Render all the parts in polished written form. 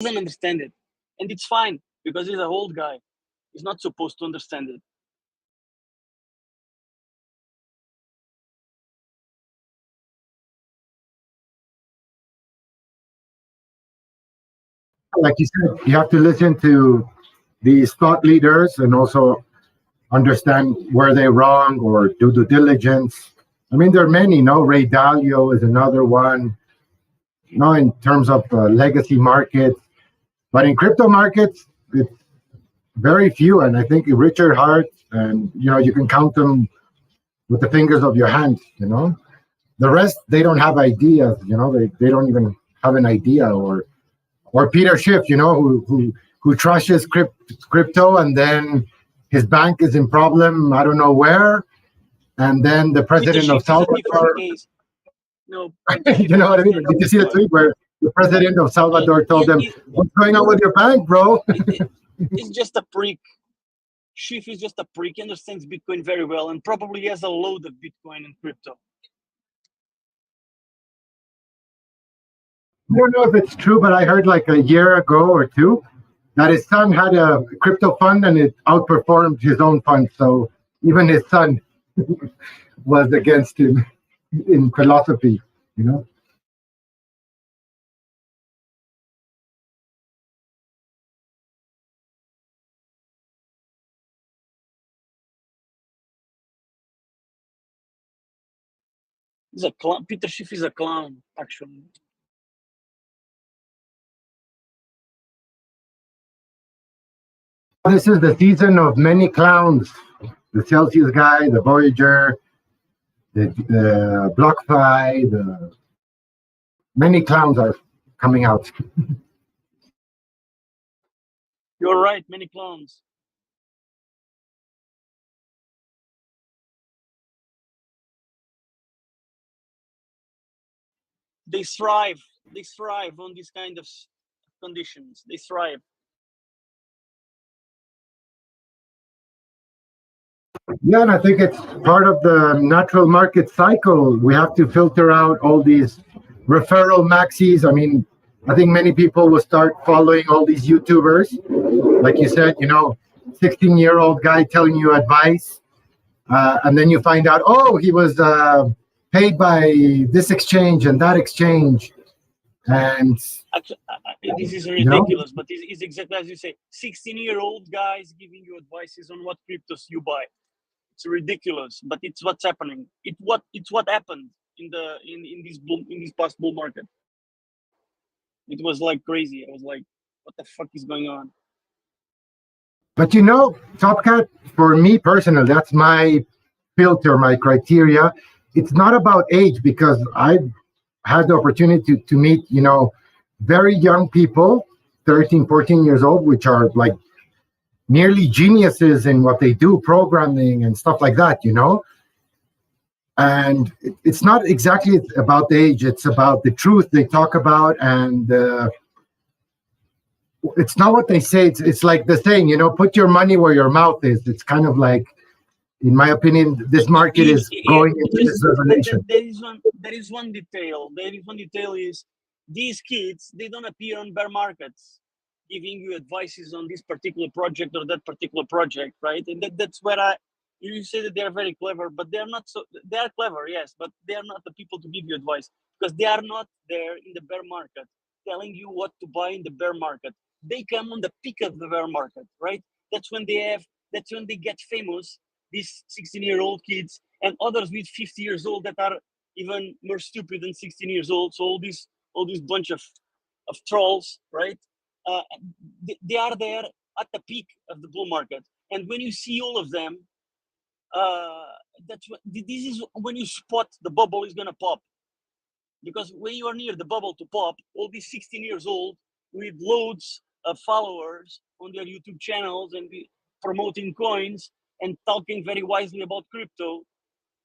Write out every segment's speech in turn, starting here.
doesn't understand it. And it's fine, because he's an old guy. He's not supposed to understand it. Like you said, you have to listen to these thought leaders and also understand where they're wrong or do due diligence. I mean, there are many, no? Ray Dalio is another one, no, in terms of legacy markets. But in crypto markets, it's very few. And I think Richard Hart, and, you can count them with the fingers of your hand, The rest, they don't have ideas, they don't even have an idea. Or Peter Schiff, who trashes crypto, and then his bank is in problem, I don't know where, and then the president of Salvador. No, you know what I mean? Did you see the tweet where the president of Salvador told them, "What's going on with your bank, bro?" He's just a prick. Schiff is just a prick. He understands Bitcoin very well, and probably has a load of Bitcoin and crypto. I don't know if it's true, but I heard like a year ago or two that his son had a crypto fund and it outperformed his own fund. So even his son was against him in philosophy, He's a clown. Peter Schiff is a clown, actually. This is the season of many clowns. The Celsius guy, the Voyager, the BlockFi, many clowns are coming out. You're right, many clowns. They thrive on these kind of conditions. They thrive. Yeah, and I think it's part of the natural market cycle. We have to filter out all these referral maxis. I mean, I think many people will start following all these YouTubers. Like you said, 16-year-old guy telling you advice. And then you find out, oh, he was paid by this exchange and that exchange. And actually, this is ridiculous, but it's exactly as you say. 16-year-old guys giving you advices on what cryptos you buy. It's ridiculous, but it's what's happening. It's what happened in this past bull market. It was like crazy. I was like, what the fuck is going on? But Top Cat, for me personally, that's my filter, my criteria. It's not about age, because I've had the opportunity to meet, very young people, 13, 14 years old, which are like nearly geniuses in what they do, programming and stuff like that, And it's not exactly about the age, it's about the truth they talk about, and it's not what they say. It's like the saying, put your money where your mouth is. It's kind of like, in my opinion, this market is going into this revelation. There is one detail. Is these kids, they don't appear on bear markets giving you advices on this particular project or that particular project, right? And that's where you say that they're very clever, but they're not so. They are clever, yes, but they are not the people to give you advice, because they are not there in the bear market telling you what to buy in the bear market. They come on the peak of the bear market, right? That's when they get famous. These 16-year-old kids and others with 50 years old that are even more stupid than 16 years old. So all this bunch of trolls, right? They are there at the peak of the bull market, and when you see all of them, this is when you spot the bubble is gonna pop. Because when you are near the bubble to pop, all these 16 years old with loads of followers on their YouTube channels and promoting coins and talking very wisely about crypto.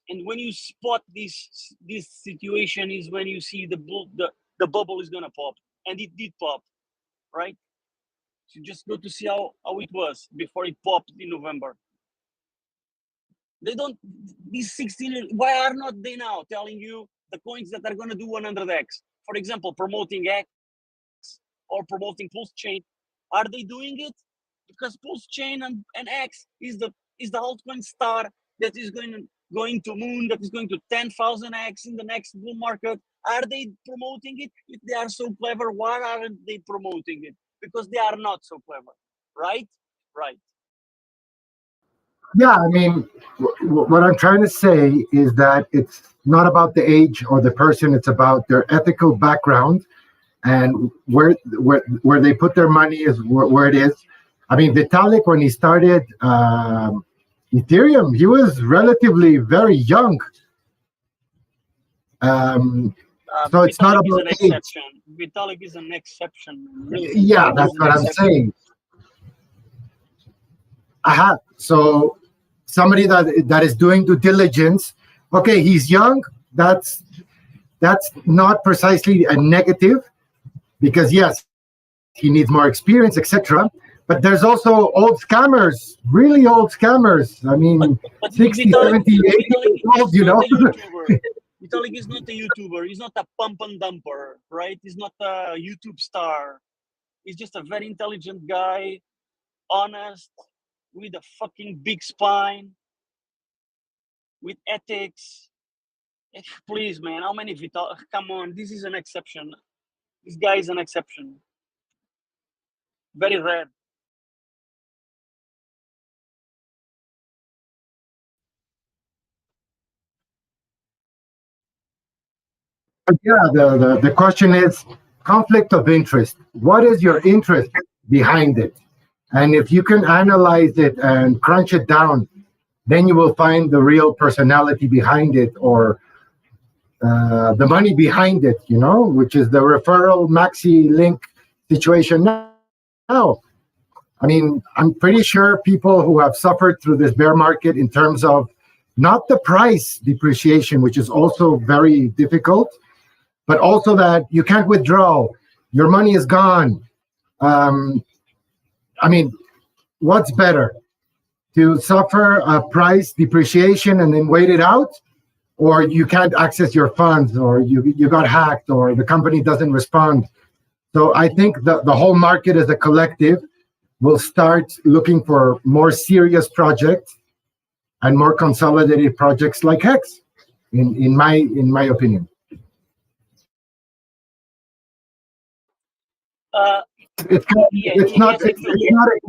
And when you spot this situation is when you see the bubble is gonna pop, and it did pop, right? So just go to see how it was before it popped in November. They don't, these 16, why are not they now telling you the coins that are gonna do 100x? For example, promoting X, or promoting Pulsechain. Are they doing it? Because Pulsechain and X is the altcoin star that is going to moon, that is going to 10,000 X in the next bull market. Are they promoting it? If they are so clever, why aren't they promoting it? Because they are not so clever, right? Right. Yeah, I mean, what I'm trying to say is that it's not about the age or the person; it's about their ethical background and where they put their money is where it is. I mean, Vitalik, when he started Ethereum, he was relatively very young. Um, so it's not Vitalik is about an age. exception. Vitalik is an exception. Really, Yeah, Vitalik that's is an what I'm exception. saying. Aha. So somebody that is doing due diligence. Okay, he's young. That's not precisely a negative, because yes, he needs more experience, etc. But there's also old scammers, really old scammers. I mean, But 60, Vitalik, 70, 80 Vitalik years old, is you not know? a YouTuber. Vitalik is not a YouTuber. He's not a pump and dumper, right? He's not a YouTube star. He's just a very intelligent guy, honest, with a fucking big spine, with ethics. Please, man, how many Vitalik? Come on, this is an exception. This guy is an exception. Very rare. But yeah, the question is conflict of interest. What is your interest behind it? And if you can analyze it and crunch it down, then you will find the real personality behind it, or the money behind it, which is the referral maxi link situation now. I mean, I'm pretty sure people who have suffered through this bear market in terms of not the price depreciation, which is also very difficult, but also that you can't withdraw, your money is gone. I mean, what's better? To suffer a price depreciation and then wait it out, or you can't access your funds, or you got hacked, or the company doesn't respond. So I think the whole market as a collective will start looking for more serious projects and more consolidated projects like Hex, in my opinion. It's not a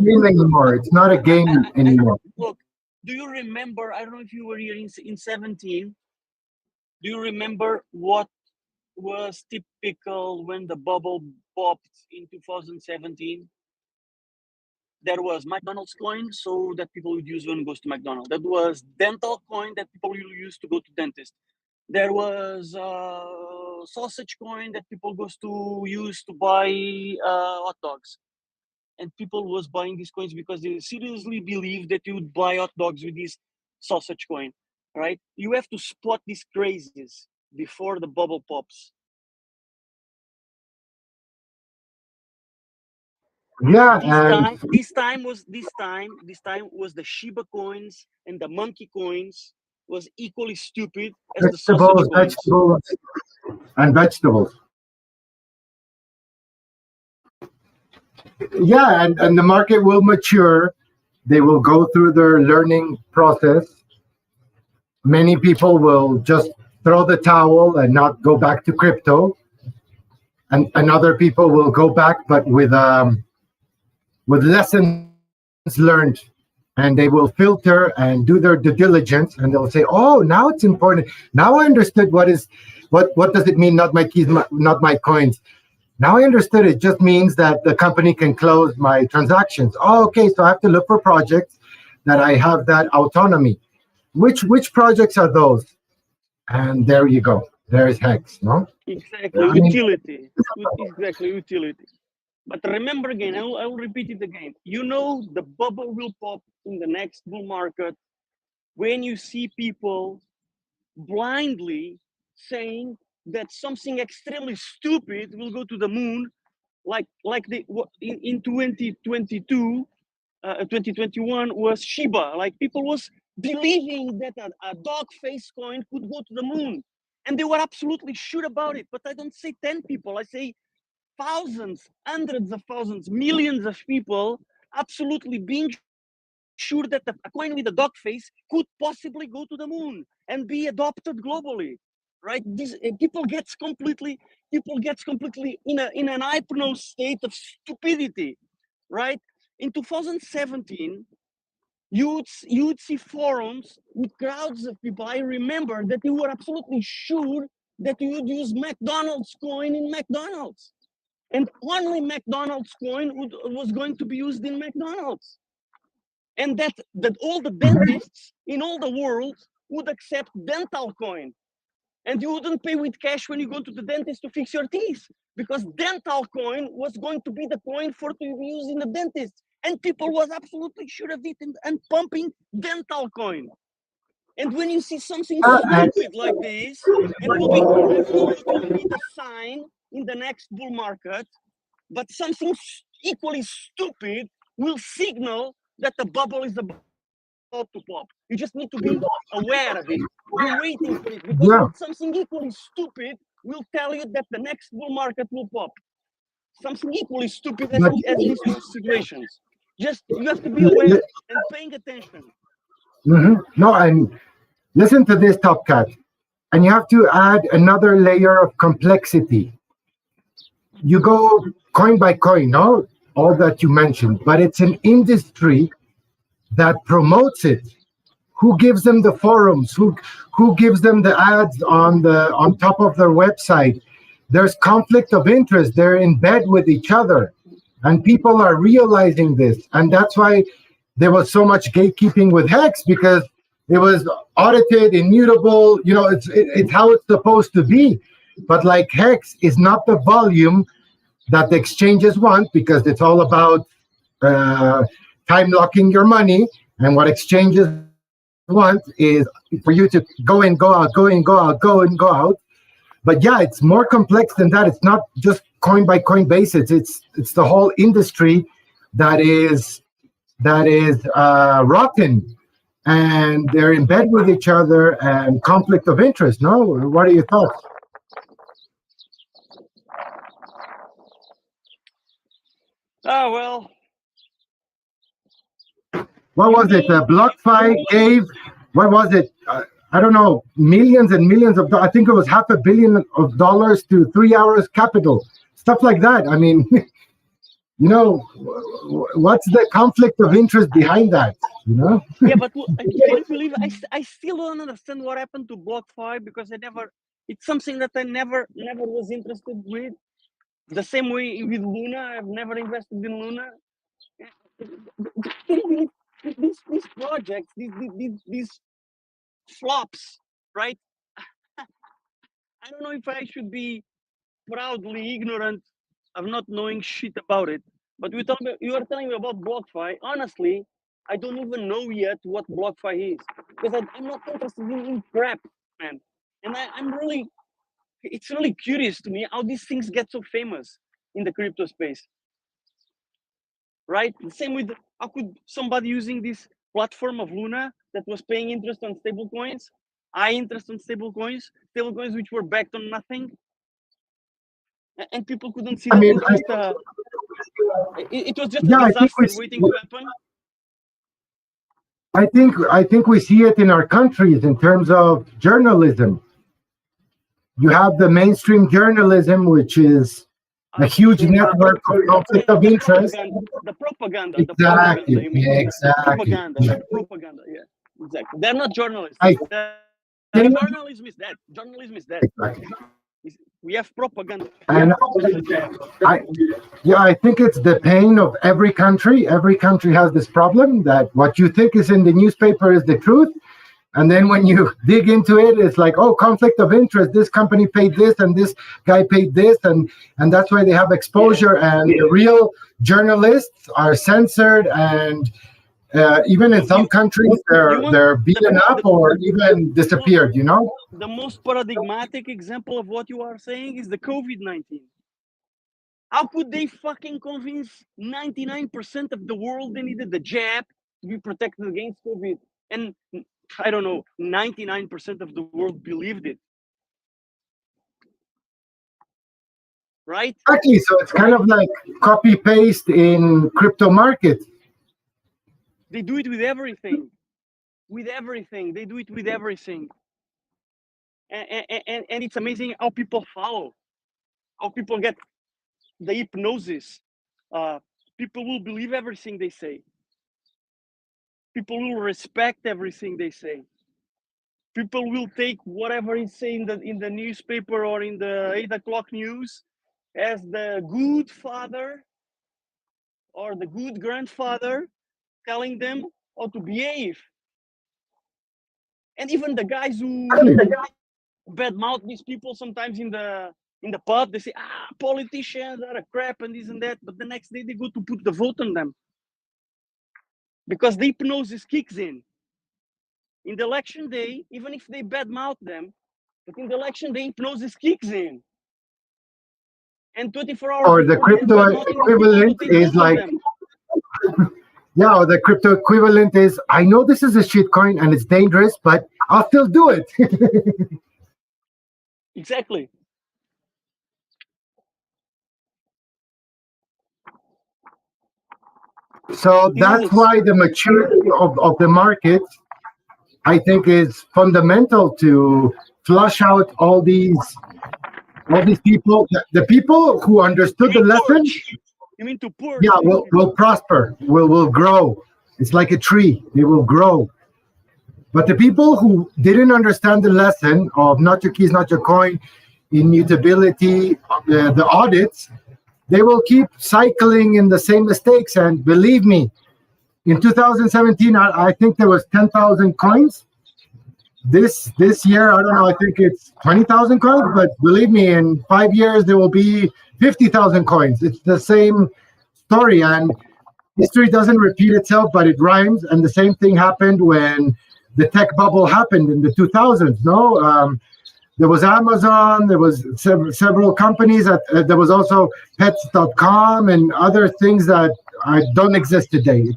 game anymore. It's not a game anymore. Look, do you remember? I don't know if you were here in 17. Do you remember what was typical when the bubble popped in 2017? There was McDonald's coin, so that people would use when it goes to McDonald's. That was dental coin that people will use to go to dentist. There was sausage coin that people goes to use to buy hot dogs. And people was buying these coins because they seriously believe that you would buy hot dogs with this sausage coin, right? You have to spot these crazes before the bubble pops. Yeah, This time was the Shiba coins and the monkey coins was equally stupid as the sausage coins. vegetables, and vegetables. Yeah, and the market will mature. They will go through their learning process. Many people will just throw the towel and not go back to crypto, and other people will go back, but with lessons learned, and they will filter and do their due diligence, and they'll say, oh, now it's important, now I understood what does it mean, not my keys, not my coins. Now I understood, it just means that the company can close my transactions. Oh, okay, so I have to look for projects that I have that autonomy. Which projects are those? And there you go, there's Hex. No, exactly. Utility. Exactly, utility. But remember again, I will repeat it again. The bubble will pop in the next bull market when you see people blindly saying that something extremely stupid will go to the moon, like in 2022, 2021 was Shiba. Like people was believing that a dog face coin could go to the moon, and they were absolutely sure about it. But I don't say 10 people. I say thousands, hundreds of thousands, millions of people absolutely being sure that a coin with a dog face could possibly go to the moon and be adopted globally, right? This people gets completely in an hypnose state of stupidity, right? In 2017, you would see forums with crowds of people. I remember that you were absolutely sure that you would use McDonald's coin in McDonald's, and only McDonald's coin was going to be used in McDonald's, and that all the dentists in all the world would accept dental coin, and you wouldn't pay with cash when you go to the dentist to fix your teeth, because dental coin was going to be the coin for to be used in the dentist, and people was absolutely sure of it and pumping dental coin. And when you see something stupid like this, and will be, I don't know if it will be the sign in the next bull market, but something equally stupid will signal that the bubble is about to pop. You just need to be aware of it. Be waiting for it, because something equally stupid will tell you that the next bull market will pop. Something equally stupid as these two situations. Just you have to be aware and paying attention. No, and listen to this, Top Cat. And you have to add another layer of complexity. You go coin by coin, no? All that you mentioned, but it's an industry that promotes it. Who gives them the forums? Who gives them the ads on top of their website? There's conflict of interest. They're in bed with each other, and people are realizing this, and that's why there was so much gatekeeping with Hex, because it was audited, immutable. You know, it's how it's supposed to be. But like Hex is not the volume that the exchanges want, because it's all about time locking your money, and what exchanges want is for you to go in, go out, go in, go out, go in, go out. But yeah, it's more complex than that. It's not just coin by coin basis. It's the whole industry that is rotten, and they're in bed with each other, and conflict of interest. No, what are your thoughts? Oh well. What was it? BlockFi gave, what was it? I don't know, millions and millions of, I think it was $500 million to 3 Hours Capital, stuff like that. I mean, you know, what's the conflict of interest behind that? You know? Yeah, but can you believe I still don't understand what happened to BlockFi, because it's something that I never was interested with. The same way with Luna, I've never invested in Luna. These projects, these flops, right? I don't know if I should be proudly ignorant of not knowing shit about it, but you are telling me about BlockFi. Honestly, I don't even know yet what BlockFi is, because I'm not interested in crap, man. And it's really curious to me how these things get so famous in the crypto space, right? The same with how could somebody using this platform of Luna that was paying interest on stable coins, high interest on stable coins which were backed on nothing, and people couldn't see that. It was just a disaster waiting to happen. I think we see it in our countries in terms of journalism. You have the mainstream journalism, which is a huge network of conflict of interest. The propaganda. Exactly. The propaganda. Yeah, exactly. They're not journalists. Journalism is dead. Journalism is dead. Exactly. We have propaganda. And I think it's the pain of every country. Every country has this problem that what you think is in the newspaper is the truth. And then when you dig into it, it's like, oh, conflict of interest. This company paid this, and this guy paid this, and that's why they have exposure. And the real journalists are censored, and even in some countries, they're beaten up or even disappeared. You know. The most paradigmatic example of what you are saying is the COVID-19. How could they fucking convince 99% of the world they needed the jab to be protected against COVID? And I don't know, 99% of the world believed it. right? Exactly. So it's kind of like copy paste in crypto market. They do it with everything. With everything. They do it with everything. And it's amazing how people follow, how people get the hypnosis. People will believe everything they say. People will respect everything they say. People will take whatever is saying in the newspaper or in the 8 o'clock news as the good father or the good grandfather telling them how to behave. And even the guys who badmouth these people sometimes in the pub, they say, politicians are a crap and this and that, but the next day they go to put the vote on them because the hypnosis kicks in. In the election day, even if they badmouth them, but in the election day, hypnosis kicks in. And 24 hours Or the crypto equivalent is like, yeah, or the crypto equivalent is, I know this is a shit coin and it's dangerous, but I'll still do it. Exactly. So that's why the maturity of the market, I think, is fundamental to flush out all these people. The people who understood the lesson, you mean to purge? Yeah, will prosper, will grow. It's like a tree; they will grow. But the people who didn't understand the lesson of not your keys, not your coin, immutability, the audits, they will keep cycling in the same mistakes. And believe me, in 2017, I think there was 10,000 coins. This year, I don't know, I think it's 20,000 coins. But believe me, in 5 years, there will be 50,000 coins. It's the same story. And history doesn't repeat itself, but it rhymes. And the same thing happened when the tech bubble happened in the 2000s. No, there was Amazon, there was several companies. There was also pets.com and other things that don't exist today.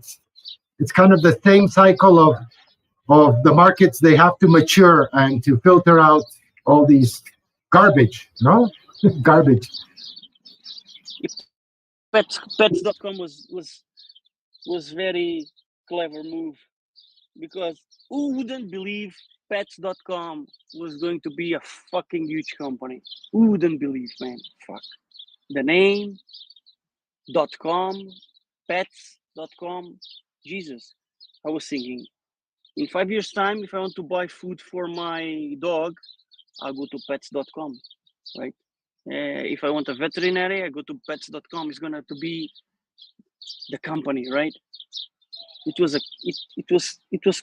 It's kind of the same cycle of the markets. They have to mature and to filter out all these garbage. No, garbage. Pets.com was very clever move, because who wouldn't believe pets.com was going to be a fucking huge company? Who wouldn't believe, man? Fuck. The name, .com, pets.com, Jesus. I was thinking, in 5 years' time, if I want to buy food for my dog, I'll go to pets.com, right? If I want a veterinary, I go to pets.com. It's gonna to be the company, right? It was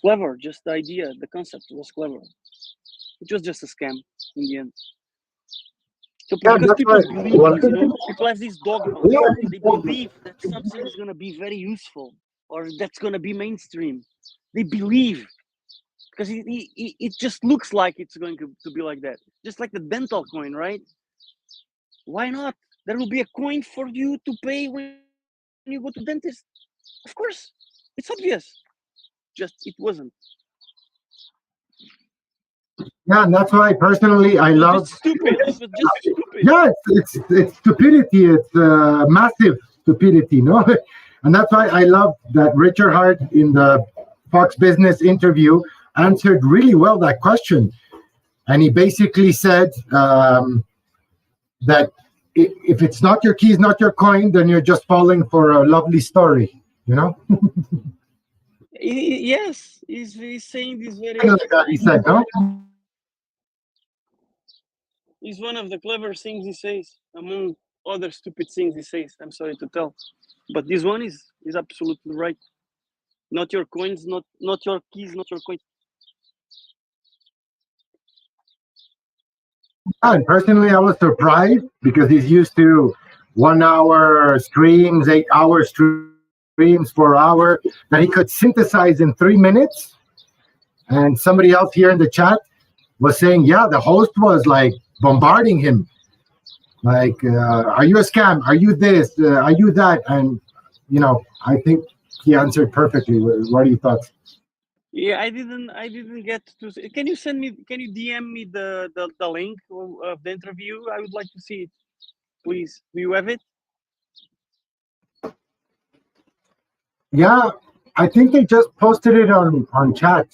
clever. Just the idea, the concept was clever. It was just a scam in the end. So because people believe this, people have this dogma. They believe that something is gonna be very useful or that's gonna be mainstream. They believe because it just looks like it's going to be like that. Just like the dental coin, right? Why not? There will be a coin for you to pay when you go to dentist. Of course, it's obvious. Just it wasn't. Yeah, and that's why personally I love. Just stupid. It was just stupid. Yeah, it's stupidity. It's massive stupidity, no? And that's why I love that Richard Hart in the Fox Business interview answered really well that question. And he basically said that if it's not your keys, not your coin, then you're just falling for a lovely story, you know? Yes, he's saying this very. He said, no? It's one of the clever things he says, among other stupid things he says. I'm sorry to tell, but this one is absolutely right. Not your coins, not your keys, not your coins. And personally, I was surprised because he's used to 1 hour streams, 8 hour streams, 4 hour, that he could synthesize in 3 minutes. And somebody else here in the chat was saying, yeah, the host was like bombarding him. Like, are you a scam? Are you this? Are you that? And, I think he answered perfectly. What are your thoughts? Yeah, I didn't get to. Can you DM me the link of the interview? I would like to see it. please. Do you have it? Yeah, I think they just posted it on chat.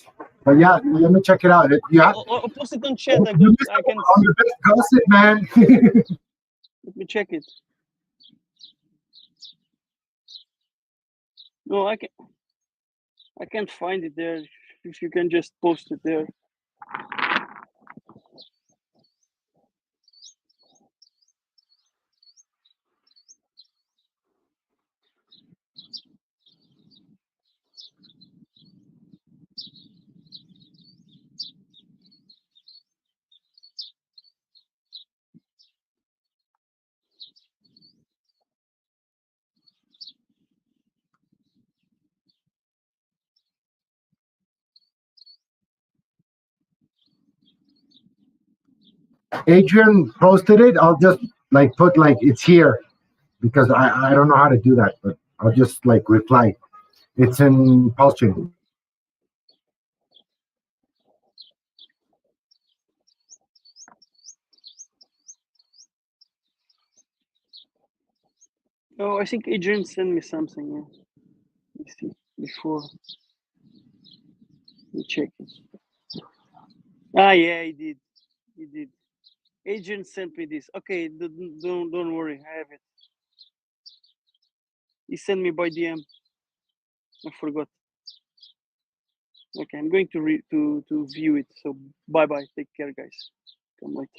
But yeah, let me check it out. Yeah, Or post it on chat. I you missed can. on the best gossip, man. Let me check it. No, I can't find it there. If you can just post it there. Adrian posted it. I'll just like put like it's here because I don't know how to do that, but I'll just like reply. It's in Pulsechain. Oh, I think Adrian sent me something. Yeah. Let me see before. Let me check it. Ah, yeah, he did. He did. Adrian sent me this. Okay, don't worry. I have it. He sent me by DM. I forgot. Okay, I'm going to view it. So bye bye. Take care, guys. Come later.